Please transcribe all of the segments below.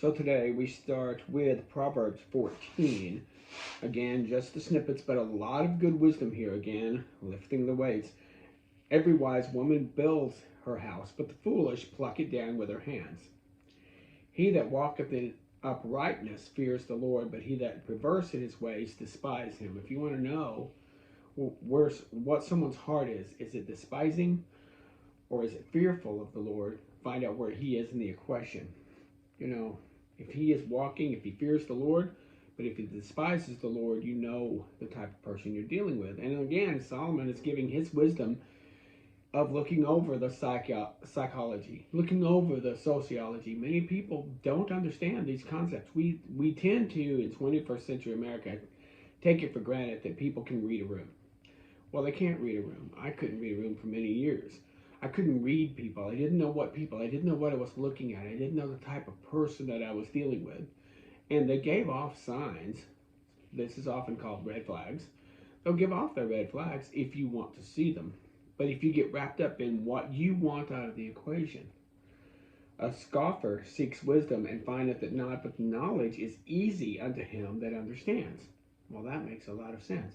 So today we start with Proverbs 14. Again, just the snippets, but a lot of good wisdom here. Again, lifting the weights. Every wise woman builds her house, but the foolish pluck it down with her hands. He that walketh in uprightness fears the Lord, but he that perverse in his ways despise him. If you want to know what someone's heart is it despising or is it fearful of the Lord? Find out where he is in the equation. You know, if he is walking, if he fears the Lord, but if he despises the Lord, you know the type of person you're dealing with. And again, Solomon is giving his wisdom of looking over the psychology, looking over the sociology. Many people don't understand these concepts. We tend to, in 21st century America, take it for granted that people can read a room. Well, they can't read a room. I couldn't read a room for many years. I couldn't read people. I didn't know what people, I didn't know what I was looking at. I didn't know the type of person that I was dealing with. And they gave off signs. This is often called red flags. They'll give off their red flags if you want to see them. But if you get wrapped up in what you want out of the equation, a scoffer seeks wisdom and findeth it not, but knowledge is easy unto him that understands. Well, that makes a lot of sense.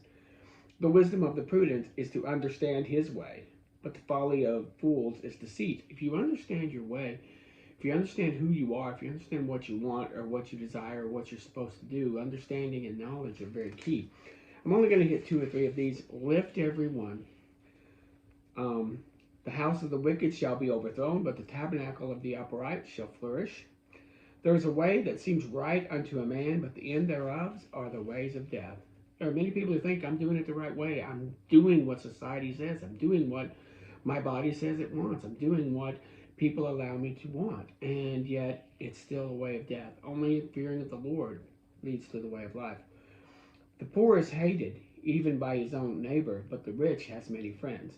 The wisdom of the prudent is to understand his way, but the folly of fools is deceit. If you understand your way, if you understand who you are, if you understand what you want or what you desire or what you're supposed to do, understanding and knowledge are very key. I'm only going to hit 2 or 3 of these. Lift every one. The house of the wicked shall be overthrown, but the tabernacle of the upright shall flourish. There is a way that seems right unto a man, but the end thereof are the ways of death. There are many people who think I'm doing it the right way. I'm doing what society says. I'm doing what my body says it wants. I'm doing what people allow me to want. And yet it's still a way of death. Only fearing of the Lord leads to the way of life. The poor is hated, even by his own neighbor, but the rich has many friends.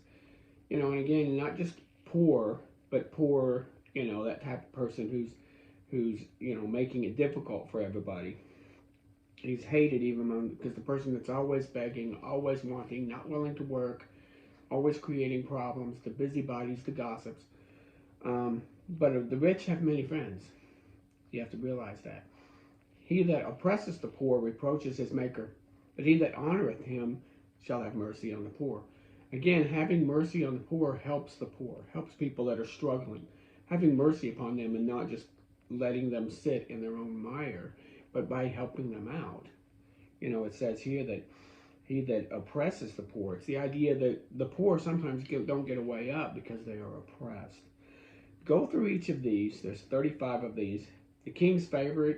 You know, and again, not just poor, but poor, you know, that type of person who's you know, making it difficult for everybody. He's hated even because the person that's always begging, always wanting, not willing to work, always creating problems, the busybodies, the gossips. But the rich have many friends. You have to realize that. He that oppresses the poor reproaches his maker, but he that honoreth him shall have mercy on the poor. Again, having mercy on the poor, helps people that are struggling. Having mercy upon them and not just letting them sit in their own mire, but by helping them out. You know, it says here that he that oppresses the poor. It's the idea that the poor sometimes don't get a way up because they are oppressed. Go through each of these. There's 35 of these. The king's favor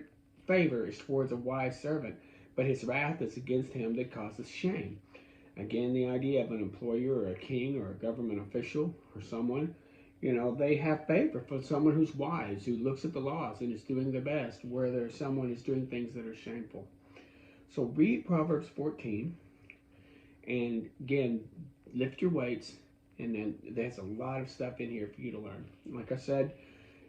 is towards a wise servant, but his wrath is against him that causes shame. Again, the idea of an employer or a king or a government official or someone, you know, they have favor for someone who's wise, who looks at the laws and is doing their best, where there's someone who's doing things that are shameful. So read Proverbs 14, and again, lift your weights, and then there's a lot of stuff in here for you to learn. Like I said,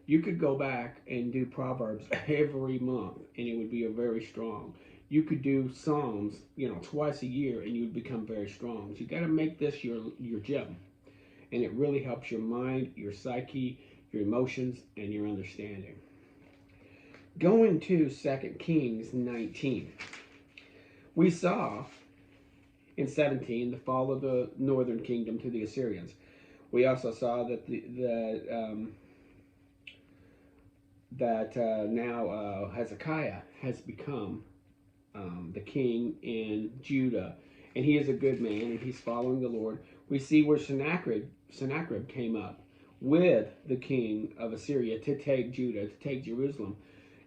you could go back and do Proverbs every month, and it would be very strong. You could do Psalms, you know, twice a year, and you'd become very strong. So you got to make this your gym, and it really helps your mind, your psyche, your emotions, and your understanding. Going to 2 Kings 19, we saw in 17 the fall of the northern kingdom to the Assyrians. We also saw that now Hezekiah has become the king in Judah, and he is a good man, and he's following the Lord. We see where Sennacherib came up with the king of Assyria to take Judah, to take Jerusalem,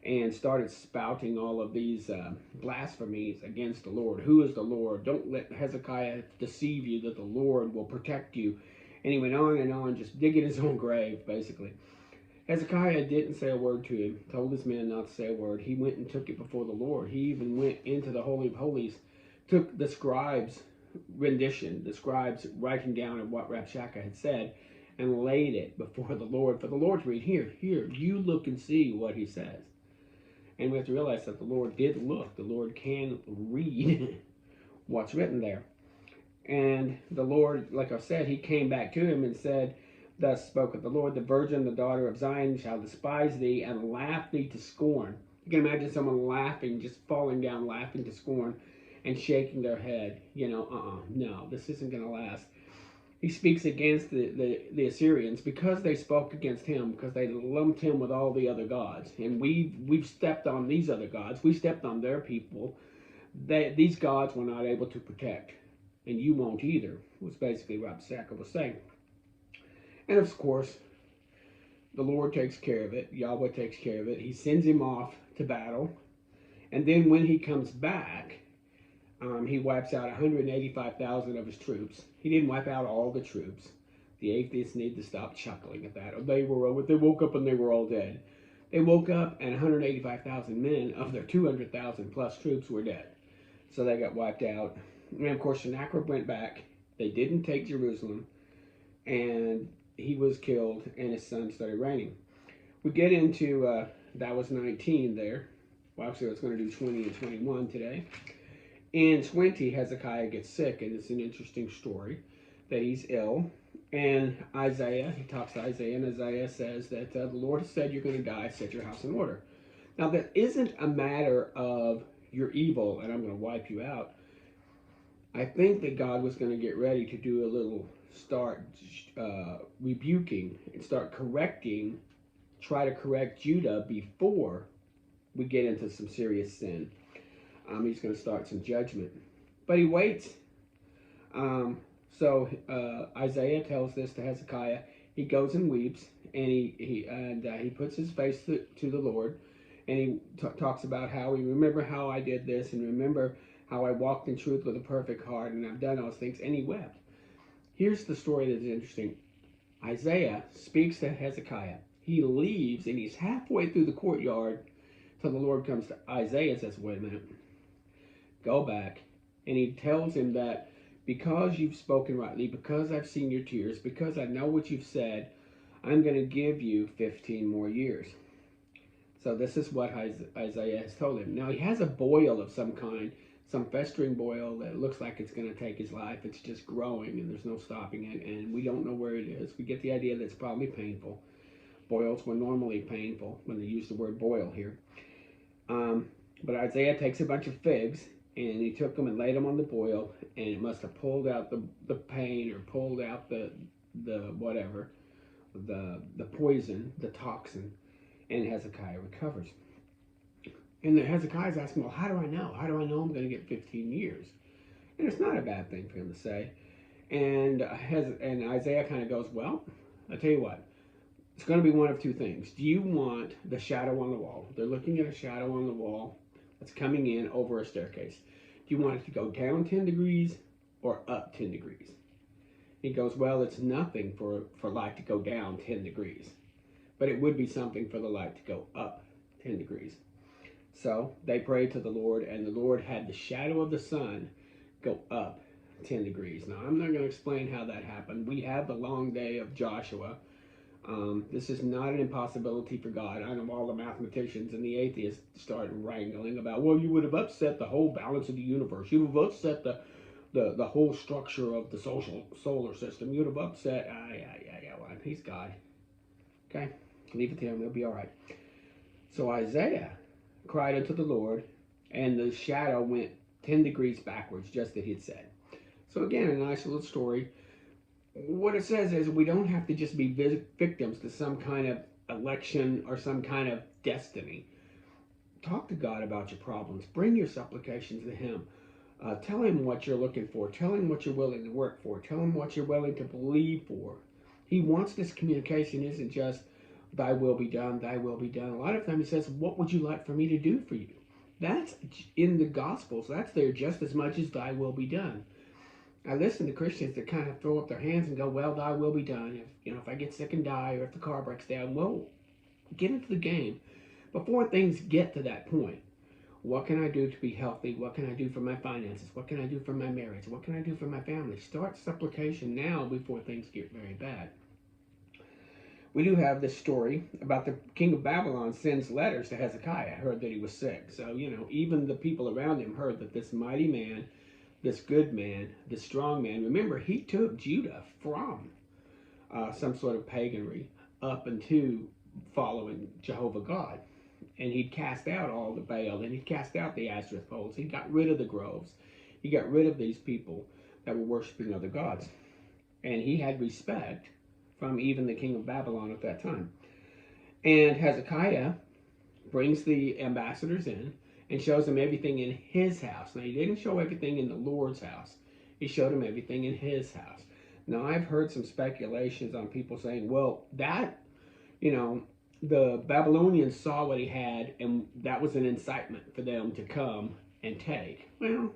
and started spouting all of these blasphemies against the Lord. Who is the Lord? Don't let Hezekiah deceive you that the Lord will protect you. And he went on and on, just digging his own grave, basically. Hezekiah didn't say a word to him, told his men not to say a word. He went and took it before the Lord. He even went into the Holy of Holies, took the scribe's rendition, the scribe's writing down of what Rabshakeh had said, and laid it before the Lord for the Lord to read. Here, you look and see what he says. And we have to realize that the Lord did look. The Lord can read what's written there. And the Lord, like I said, he came back to him and said, Thus spoketh the Lord, the virgin, the daughter of Zion, shall despise thee and laugh thee to scorn. You can imagine someone laughing, just falling down, laughing to scorn, and shaking their head. No, this isn't going to last. He speaks against the Assyrians because they spoke against him, because they lumped him with all the other gods. And we've stepped on these other gods. We stepped on their people. These gods were not able to protect. And you won't either, was basically what Rabshakeh was saying. And of course, the Lord takes care of it. Yahweh takes care of it. He sends him off to battle. And then when he comes back, he wipes out 185,000 of his troops. He didn't wipe out all the troops. The atheists need to stop chuckling at that. They woke up and they were all dead. They woke up and 185,000 men of their 200,000 plus troops were dead. So they got wiped out. And of course, Sennacherib went back. They didn't take Jerusalem. And he was killed and his son started reigning. We get into, that was 19 there. Well, actually, I was going to do 20 and 21 today. In 20, Hezekiah gets sick, and it's an interesting story that he's ill. And Isaiah, he talks to Isaiah, and Isaiah says that the Lord has said you're going to die, set your house in order. Now, that isn't a matter of you're evil and I'm going to wipe you out. I think that God was going to get ready to do a little start rebuking and start correcting, try to correct Judah before we get into some serious sin. He's going to start some judgment. But he waits. So Isaiah tells this to Hezekiah. He goes and weeps, and he puts his face to the Lord, and he talks about how he remember how I did this, and remember how I walked in truth with a perfect heart, and I've done those things, and he wept. Here's the story that's interesting. Isaiah speaks to Hezekiah. He leaves, and he's halfway through the courtyard till the Lord comes to Isaiah and says, wait a minute. Go back. And he tells him that because you've spoken rightly, because I've seen your tears, because I know what you've said, I'm going to give you 15 more years. So this is what Isaiah has told him. Now he has a boil of some kind, some festering boil that looks like it's going to take his life. It's just growing and there's no stopping it, and we don't know where it is. We get the idea that it's probably painful. Boils were normally painful when they use the word boil here. But Isaiah takes a bunch of figs, and he took them and laid them on the boil, and it must have pulled out the pain or pulled out the whatever, the poison, the toxin, and Hezekiah recovers. And Hezekiah's asking, well, how do I know? How do I know I'm going to get 15 years? And it's not a bad thing for him to say. And Isaiah kind of goes, well, I'll tell you what. It's going to be one of two things. Do you want the shadow on the wall? They're looking at a shadow on the wall that's coming in over a staircase. Do you want it to go down 10 degrees or up 10 degrees? He goes, well, it's nothing for light to go down 10 degrees. But it would be something for the light to go up 10 degrees. So they prayed to the Lord, and the Lord had the shadow of the sun go up 10 degrees. Now, I'm not going to explain how that happened. We have the long day of Joshua. This is not an impossibility for God. I know all the mathematicians and the atheists start wrangling about, well, you would have upset the whole balance of the universe. You would have upset the whole structure of the solar system. You would have upset, well, he's God. Okay, leave it to him. He'll be all right. So Isaiah cried unto the Lord, and the shadow went 10 degrees backwards, just as he had said. So again, a nice little story. What it says is we don't have to just be victims to some kind of election or some kind of destiny. Talk to God about your problems. Bring your supplications to him. Tell him what you're looking for. Tell him what you're willing to work for. Tell him what you're willing to believe for. He wants this communication isn't just, thy will be done, thy will be done. A lot of times he says, what would you like for me to do for you? That's in the Gospels. That's there just as much as thy will be done. I listen to Christians that kind of throw up their hands and go, well, thy will be done. If I get sick and die, or if the car breaks down, well, get into the game. Before things get to that point, what can I do to be healthy? What can I do for my finances? What can I do for my marriage? What can I do for my family? Start supplication now before things get very bad. We do have this story about the king of Babylon sends letters to Hezekiah, heard that he was sick. So, even the people around him heard that this mighty man, this good man, this strong man, remember, he took Judah from some sort of paganry up into following Jehovah God. And he'd cast out all the Baal, and he'd cast out the Asherah poles. He got rid of the groves. He got rid of these people that were worshiping other gods. And he had respect from even the king of Babylon at that time. And Hezekiah brings the ambassadors in and shows them everything in his house. Now, he didn't show everything in the Lord's house. He showed them everything in his house. Now, I've heard some speculations on people saying, well, that, the Babylonians saw what he had, and that was an incitement for them to come and take. Well,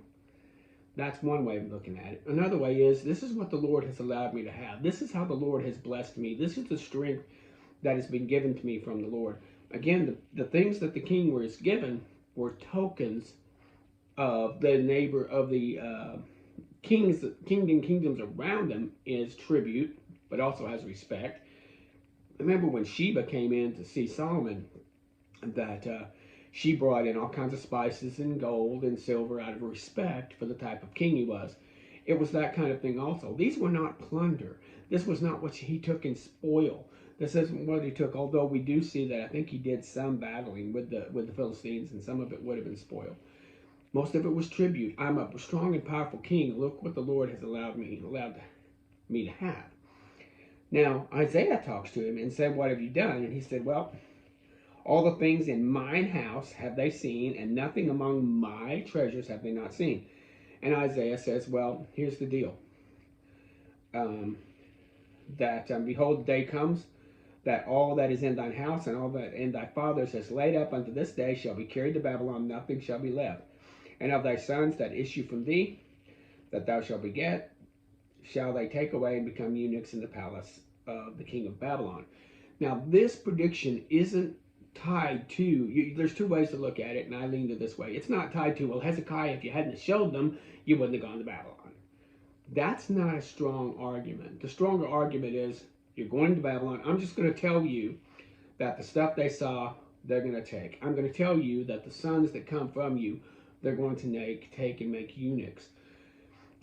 that's one way of looking at it. Another way is, this is what the Lord has allowed me to have. This is how the Lord has blessed me. This is the strength that has been given to me from the Lord. Again, the things that the king was given were tokens of the neighbor of the kingdoms around him is tribute, but also has respect. Remember when Sheba came in to see Solomon, that she brought in all kinds of spices and gold and silver out of respect for the type of king he was. It was that kind of thing also. These were not plunder. This was not what he took in spoil. This isn't what he took, although we do see that I think he did some battling with the Philistines, and some of it would have been spoil. Most of it was tribute. I'm a strong and powerful king. Look what the Lord has allowed me to have. Now, Isaiah talks to him and said, what have you done? And he said, well, all the things in mine house have they seen, and nothing among my treasures have they not seen. And Isaiah says, well, here's the deal. Behold, the day comes, that all that is in thine house and all that in thy fathers has laid up unto this day shall be carried to Babylon, nothing shall be left. And of thy sons that issue from thee, that thou shalt beget, shall they take away and become eunuchs in the palace of the king of Babylon. Now, this prediction isn't tied to, there's two ways to look at it, and I lean to this way. It's not tied to, well, Hezekiah, if you hadn't showed them, you wouldn't have gone to Babylon. That's not a strong argument. The stronger argument is, you're going to Babylon. I'm just going to tell you that the stuff they saw, they're going to take. I'm going to tell you that the sons that come from you, they're going to take and make eunuchs.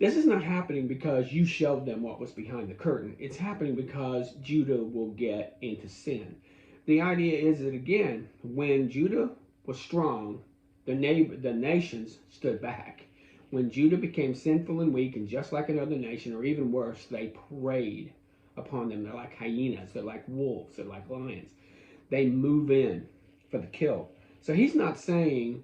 This is not happening because you showed them what was behind the curtain. It's happening because Judah will get into sin. The idea is that, again, when Judah was strong, the nations stood back. When Judah became sinful and weak, and just like another nation, or even worse, they preyed upon them. They're like hyenas, they're like wolves, they're like lions. They move in for the kill. So he's not saying,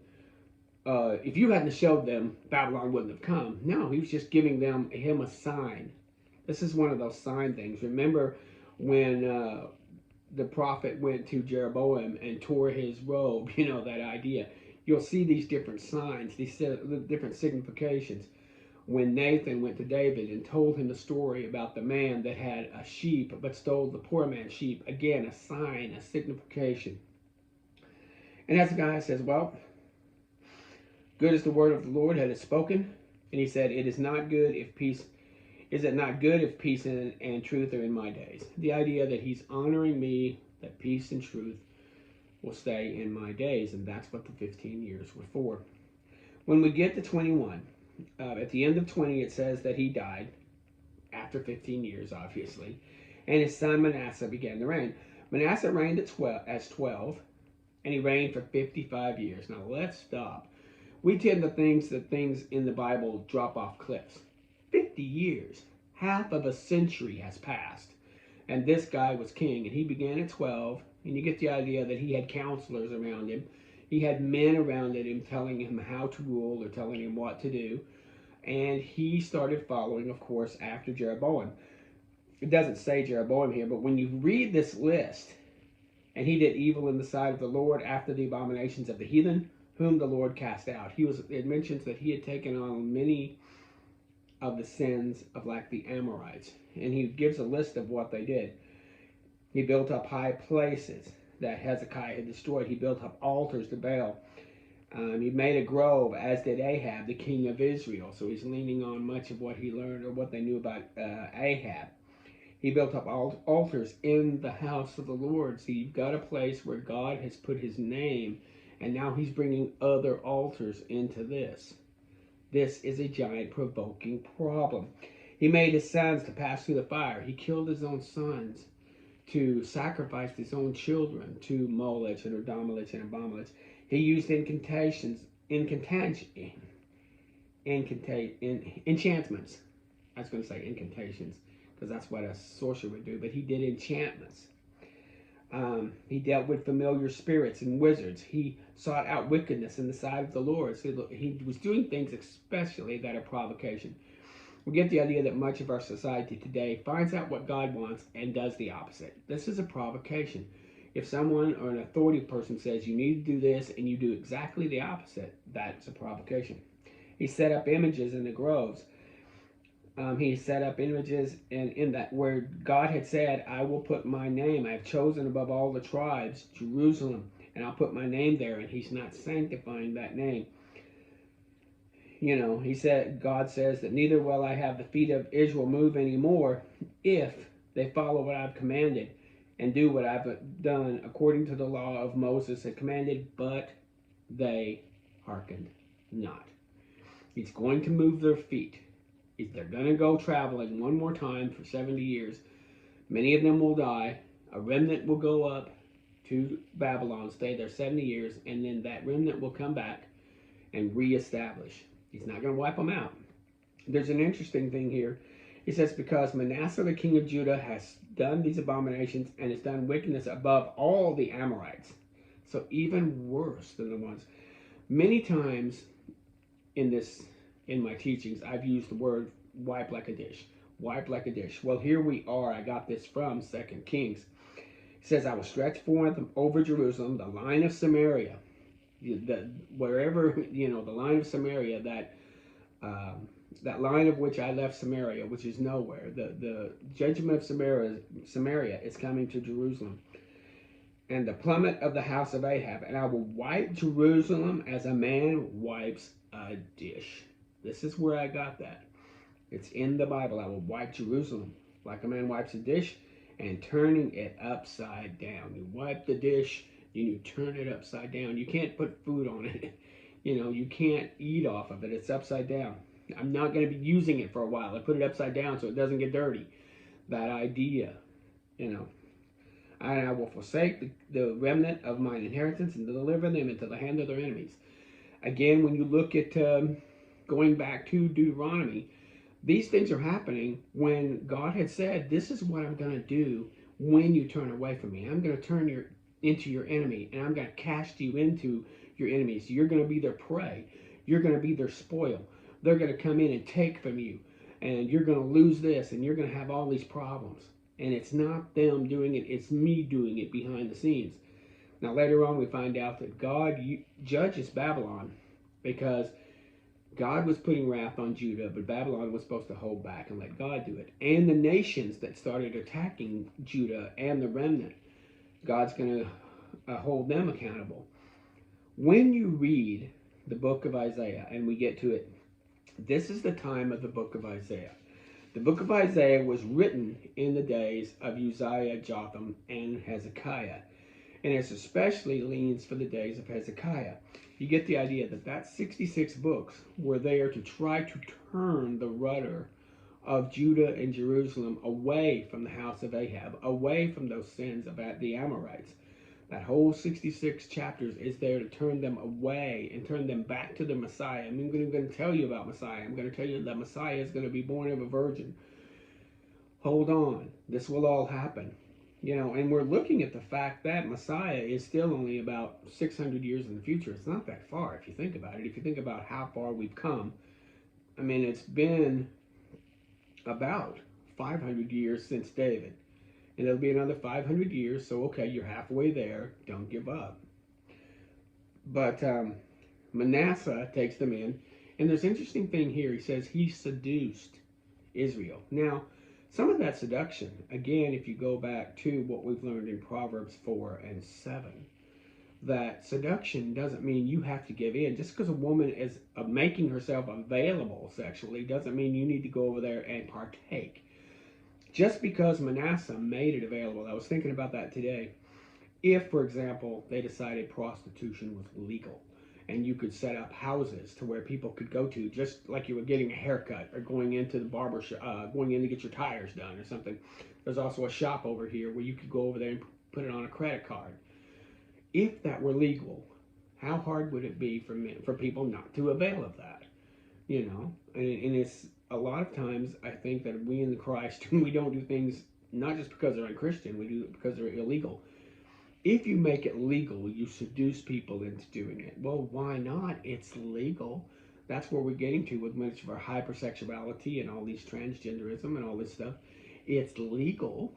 if you hadn't showed them, Babylon wouldn't have come. No, he was just giving him a sign. This is one of those sign things. Remember when the prophet went to Jeroboam and tore his robe, that idea. You'll see these different signs, these different significations. When Nathan went to David and told him the story about the man that had a sheep but stole the poor man's sheep, again, a sign, a signification. And Hezekiah says, well, good is the word of the Lord that is spoken. And he said, is it not good if peace and truth are in my days? The idea that he's honoring me, that peace and truth will stay in my days. And that's what the 15 years were for. When we get to 21, at the end of 20, it says that he died after 15 years, obviously. And his son Manasseh began to reign. Manasseh reigned as 12, and he reigned for 55 years. Now, let's stop. We tend to think that things in the Bible drop off cliffs. 50 years. Half of a century has passed. And this guy was king, and he began at 12. And you get the idea that he had counselors around him. He had men around him telling him how to rule or telling him what to do. And he started following, of course, after Jeroboam. It doesn't say Jeroboam here, but when you read this list, and he did evil in the sight of the Lord after the abominations of the heathen, whom the Lord cast out. It mentions that he had taken on many of the sins of like the Amorites. And he gives a list of what they did. He built up high places that Hezekiah had destroyed. He built up altars to Baal. He made a grove, as did Ahab, the king of Israel. So he's leaning on much of what he learned or what they knew about Ahab. He built up altars in the house of the Lord. So you've got a place where God has put his name, and now he's bringing other altars into this. This is a giant provoking problem. He made his sons to pass through the fire. He killed his own sons to sacrifice his own children to Molech and Adomelech and Abomelech. He used enchantments. I was going to say incantations because that's what a sorcerer would do, but he did enchantments. He dealt with familiar spirits and wizards. He sought out wickedness in the sight of the Lord. So he was doing things especially that are provocation. We get the idea that much of our society today finds out what God wants and does the opposite. This is a provocation. If someone or an authority person says you need to do this and you do exactly the opposite, that's a provocation. He set up images in the groves. He set up images in that where God had said, I will put my name, I have chosen above all the tribes, Jerusalem, and I'll put my name there, and he's not sanctifying that name. You know, he said, God says that neither will I have the feet of Israel move anymore if they follow what I've commanded and do what I've done according to the law of Moses had commanded, but they hearkened not. He's going to move their feet. They're going to go traveling one more time for 70 years. Many of them will die. A remnant will go up to Babylon, stay there 70 years, and then that remnant will come back and reestablish. He's not going to wipe them out. There's an interesting thing here. He says, because Manasseh, the king of Judah, has done these abominations and has done wickedness above all the Amorites. So even worse than the ones. Many times in my teachings, I've used the word wipe like a dish. Wipe like a dish. Well, here we are. I got this from 2 Kings. It says, I will stretch forth over Jerusalem the line of Samaria. Wherever, the line of Samaria, that line of which I left Samaria, which is nowhere. The judgment of Samaria is coming to Jerusalem. And the plummet of the house of Ahab. And I will wipe Jerusalem as a man wipes a dish. This is where I got that. It's in the Bible. I will wipe Jerusalem like a man wipes a dish and turning it upside down. You wipe the dish and you turn it upside down. You can't put food on it. You can't eat off of it. It's upside down. I'm not going to be using it for a while. I put it upside down so it doesn't get dirty. That idea, And I will forsake the remnant of mine inheritance and deliver them into the hand of their enemies. Again, when you look at going back to Deuteronomy, these things are happening when God had said, this is what I'm going to do when you turn away from me. I'm going to turn into your enemy, and I'm going to cast you into your enemies. You're going to be their prey. You're going to be their spoil. They're going to come in and take from you, and you're going to lose this, and you're going to have all these problems. And it's not them doing it, it's me doing it behind the scenes. Now later on we find out that God judges Babylon because God was putting wrath on Judah, but Babylon was supposed to hold back and let God do it. And the nations that started attacking Judah and the remnant, God's going to hold them accountable. When you read the book of Isaiah, and we get to it, this is the time of the book of Isaiah. The book of Isaiah was written in the days of Uzziah, Jotham, and Hezekiah. And it especially leans for the days of Hezekiah. You get the idea that 66 books were there to try to turn the rudder of Judah and Jerusalem away from the house of Ahab, away from those sins of the Amorites. That whole 66 chapters is there to turn them away and turn them back to the Messiah. I'm going to tell you about Messiah. I'm going to tell you that Messiah is going to be born of a virgin. Hold on. This will all happen. And we're looking at the fact that Messiah is still only about 600 years in the future. It's not that far if you think about it. If you think about how far we've come, it's been about 500 years since David. And it'll be another 500 years, so okay, you're halfway there. Don't give up. But Manasseh takes them in, and there's an interesting thing here. He says he seduced Israel. Now, some of that seduction, again, if you go back to what we've learned in Proverbs 4 and 7, that seduction doesn't mean you have to give in. Just because a woman is making herself available sexually doesn't mean you need to go over there and partake. Just because Manasseh made it available, I was thinking about that today. If, for example, they decided prostitution was legal and you could set up houses to where people could go to, just like you were getting a haircut or going into the barber shop, going in to get your tires done or something. There's also a shop over here where you could go over there and put it on a credit card. If that were legal, how hard would it be for people not to avail of that? You know, and it's a lot of times I think that we in the Christ we don't do things not just because they're unchristian, we do it because they're illegal. If you make it legal, you seduce people into doing it. Well, why not? It's legal. That's where we're getting to with much of our hypersexuality and all these transgenderism and all this stuff. It's legal.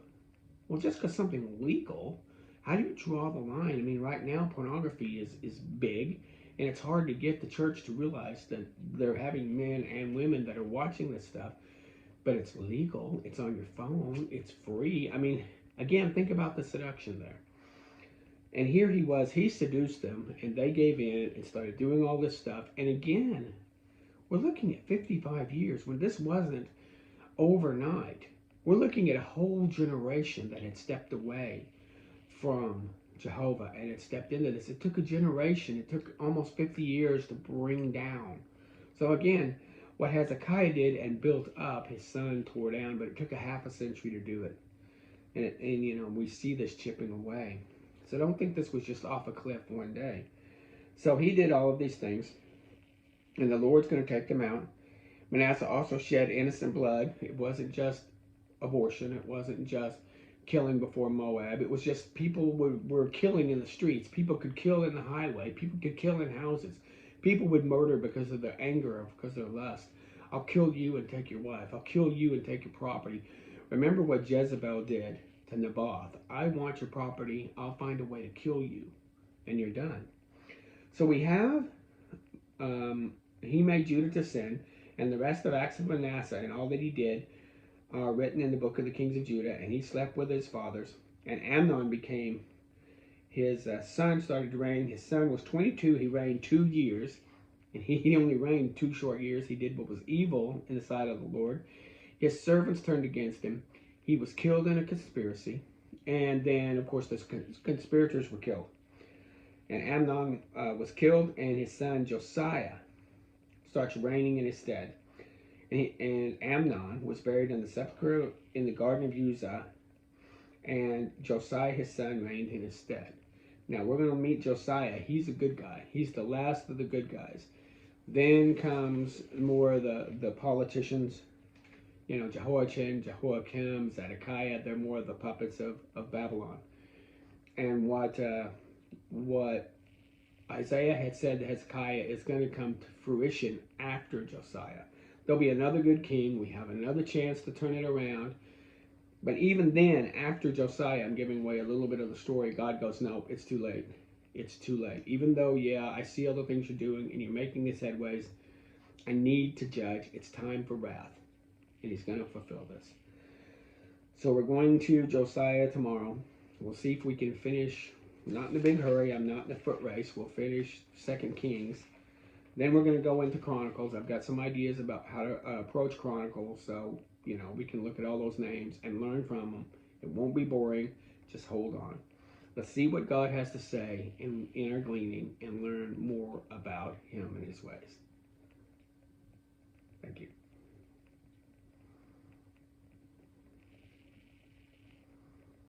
Well, just because something's legal, how do you draw the line? I mean, right now, pornography is big, and it's hard to get the church to realize that they're having men and women that are watching this stuff, but it's legal. It's on your phone. It's free. I mean, again, think about the seduction there. And here he seduced them, and they gave in and started doing all this stuff. And again, we're looking at 55 years when this wasn't overnight. We're looking at a whole generation that had stepped away from Jehovah and had stepped into this. It took a generation. It took almost 50 years to bring down. So again, what Hezekiah did and built up, his son tore down, but it took a half a century to do it. And you know, we see this chipping away. So don't think this was just off a cliff one day. So he did all of these things, and the Lord's going to take them out. Manasseh also shed innocent blood. It wasn't just abortion. It wasn't just killing before Moab. It was just people were killing in the streets. People could kill in the highway. People could kill in houses. People would murder because of their anger or because of their lust. I'll kill you and take your wife. I'll kill you and take your property. Remember what Jezebel did to Naboth. I want your property. I'll find a way to kill you. And you're done. So we have, he made Judah to sin, and the rest of acts of Manasseh and all that he did are written in the book of the kings of Judah. And he slept with his fathers. And Amnon became his son, started to reign. His son was 22. He reigned 2 years. And he only reigned 2 short years. He did what was evil in the sight of the Lord. His servants turned against him. He was killed in a conspiracy. And then, of course, the conspirators were killed. And Amnon was killed, and his son Josiah starts reigning in his stead. And Amnon was buried in the sepulchre in the garden of Uzzah, and Josiah, his son, reigned in his stead. Now, we're going to meet Josiah. He's a good guy. He's the last of the good guys. Then comes more of the politicians, you know, Jehoiachin, Jehoiakim, Zedekiah. They're more of the puppets of Babylon. And what Isaiah had said to Hezekiah is going to come to fruition after Josiah. There'll be another good king. We have another chance to turn it around. But even then, after Josiah, I'm giving away a little bit of the story, God goes, no, it's too late. It's too late. Even though, yeah, I see all the things you're doing and you're making these headways, I need to judge. It's time for wrath. And he's going to fulfill this. So we're going to Josiah tomorrow. We'll see if we can finish, not in a big hurry. I'm not in a foot race. We'll finish 2 Kings. Then we're going to go into Chronicles. I've got some ideas about how to approach Chronicles. So, you know, we can look at all those names and learn from them. It won't be boring. Just hold on. Let's see what God has to say in our gleaning, and